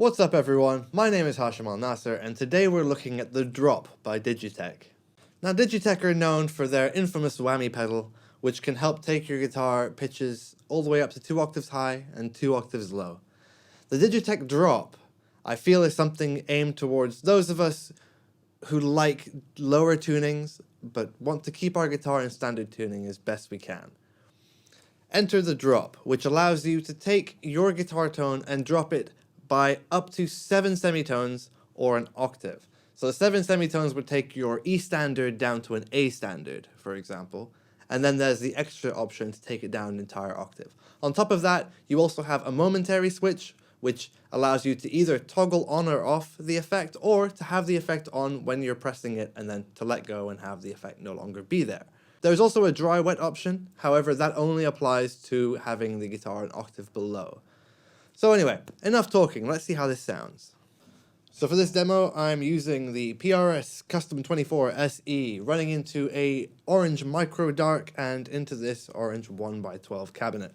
What's up everyone, my name is Hashim AlNasser and today we're looking at the Drop by Digitech. Now Digitech are known for their infamous whammy pedal, which can help take your guitar pitches all the way up to 2 octaves high and 2 octaves low. The Digitech Drop, I feel, is something aimed towards those of us who like lower tunings but want to keep our guitar in standard tuning as best we can. Enter the Drop, which allows you to take your guitar tone and drop it by up to 7 semitones or an octave. So the 7 semitones would take your E standard down to an A standard, for example, and then there's the extra option to take it down an entire octave. On top of that, you also have a momentary switch, which allows you to either toggle on or off the effect, or to have the effect on when you're pressing it and then to let go and have the effect no longer be there. There's also a dry-wet option, however that only applies to having the guitar an octave below. So anyway, enough talking, let's see how this sounds. So for this demo, I'm using the PRS Custom 24 SE, running into a orange micro dark and into this orange 1x12 cabinet.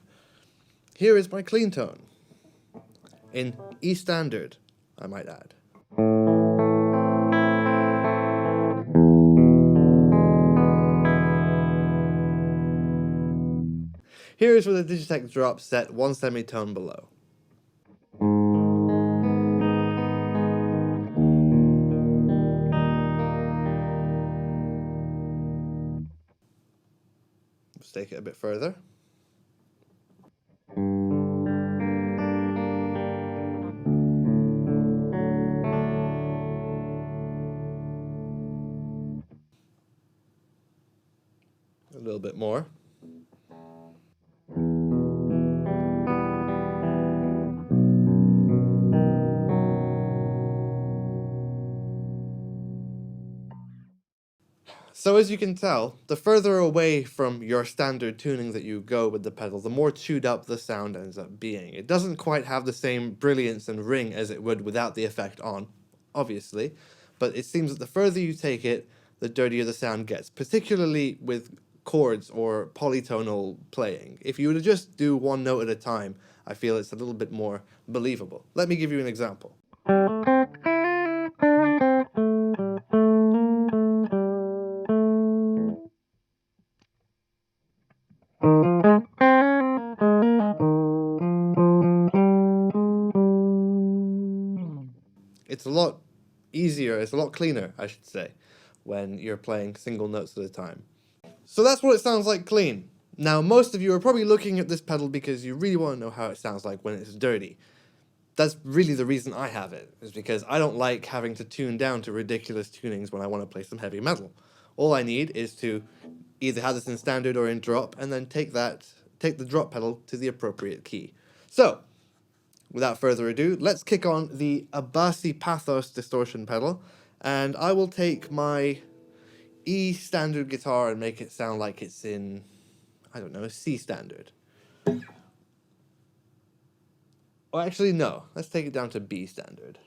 Here is my clean tone, in E standard, I might add. Here is where the Digitech Drop set 1 semitone below. Let's take it a bit further. A little bit more. So as you can tell, the further away from your standard tuning that you go with the pedal, the more chewed up the sound ends up being. It doesn't quite have the same brilliance and ring as it would without the effect on, obviously, but it seems that the further you take it, the dirtier the sound gets, particularly with chords or polytonal playing. If you were to just do one note at a time, I feel it's a little bit more believable. Let me give you an example. It's a lot easier, it's a lot cleaner, I should say, when you're playing single notes at a time. So that's what it sounds like clean. Now, most of you are probably looking at this pedal because you really want to know how it sounds like when it's dirty. That's really the reason I have it, is because I don't like having to tune down to ridiculous tunings when I want to play some heavy metal. All I need is to either have this in standard or in drop, and then take the drop pedal to the appropriate key. So, without further ado, let's kick on the Abbasi Pathos distortion pedal, and I will take my E standard guitar and make it sound like it's in, I don't know, C standard. Oh, actually no, let's take it down to B standard.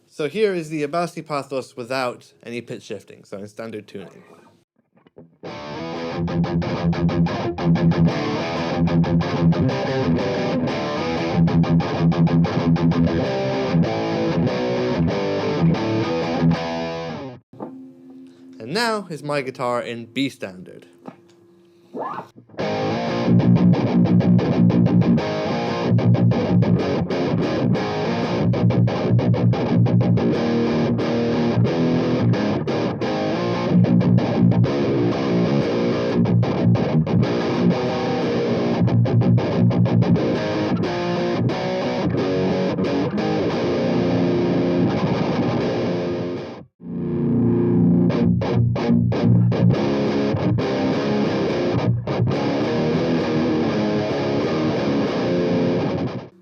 So here is the Abbasi Pathos without any pitch shifting, so in standard tuning. And now is my guitar in B standard.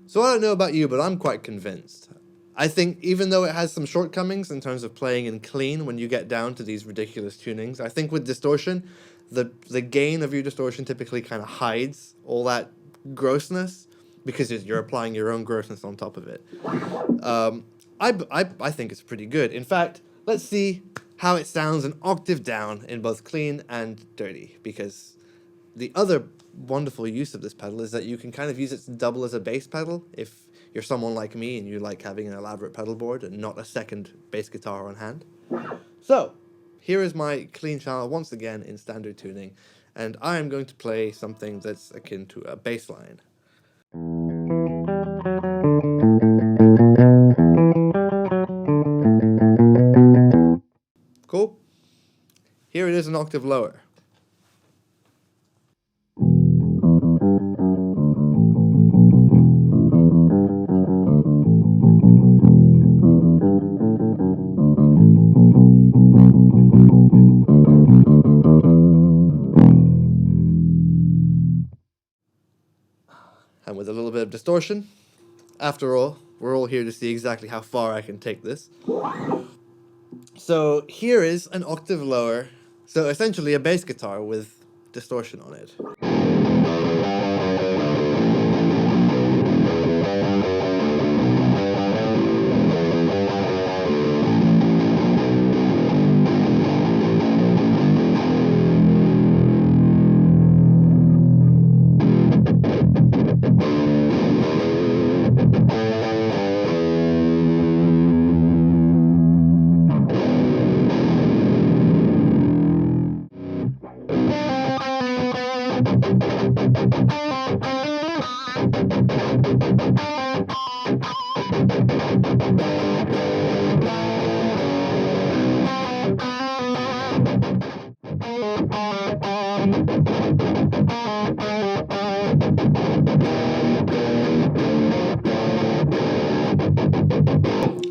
So I don't know about you, but I'm quite convinced. I think even though it has some shortcomings in terms of playing in clean when you get down to these ridiculous tunings, I think with distortion, the gain of your distortion typically kind of hides all that grossness because you're applying your own grossness on top of it. I think it's pretty good. In fact, let's see how it sounds an octave down in both clean and dirty, because the other wonderful use of this pedal is that you can kind of use it to double as a bass pedal if you're someone like me and you like having an elaborate pedal board and not a second bass guitar on hand. So, here is my clean channel once again in standard tuning, and I am going to play something that's akin to a bass line. Cool? Here it is an octave lower. And with a little bit of distortion. After all, we're all here to see exactly how far I can take this. So here is an octave lower, so essentially a bass guitar with distortion on it.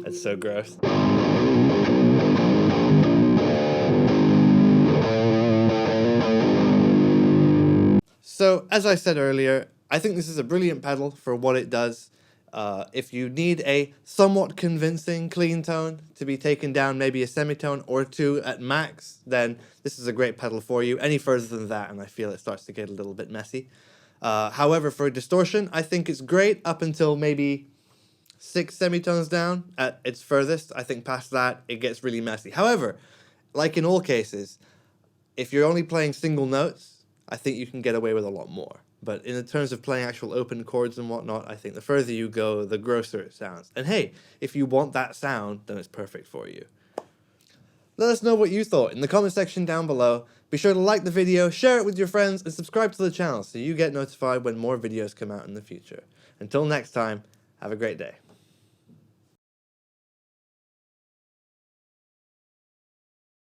That's so gross. So, as I said earlier, I think this is a brilliant pedal for what it does. If you need a somewhat convincing clean tone to be taken down maybe a semitone or two at max, then this is a great pedal for you. Any further than that, and I feel it starts to get a little bit messy. However, for distortion, I think it's great up until maybe 6 semitones down at its furthest. I think past that, it gets really messy. However, like in all cases, if you're only playing single notes, I think you can get away with a lot more. But in terms of playing actual open chords and whatnot, I think the further you go, the grosser it sounds. And hey, if you want that sound, then it's perfect for you. Let us know what you thought in the comment section down below. Be sure to like the video, share it with your friends, and subscribe to the channel so you get notified when more videos come out in the future. Until next time, have a great day.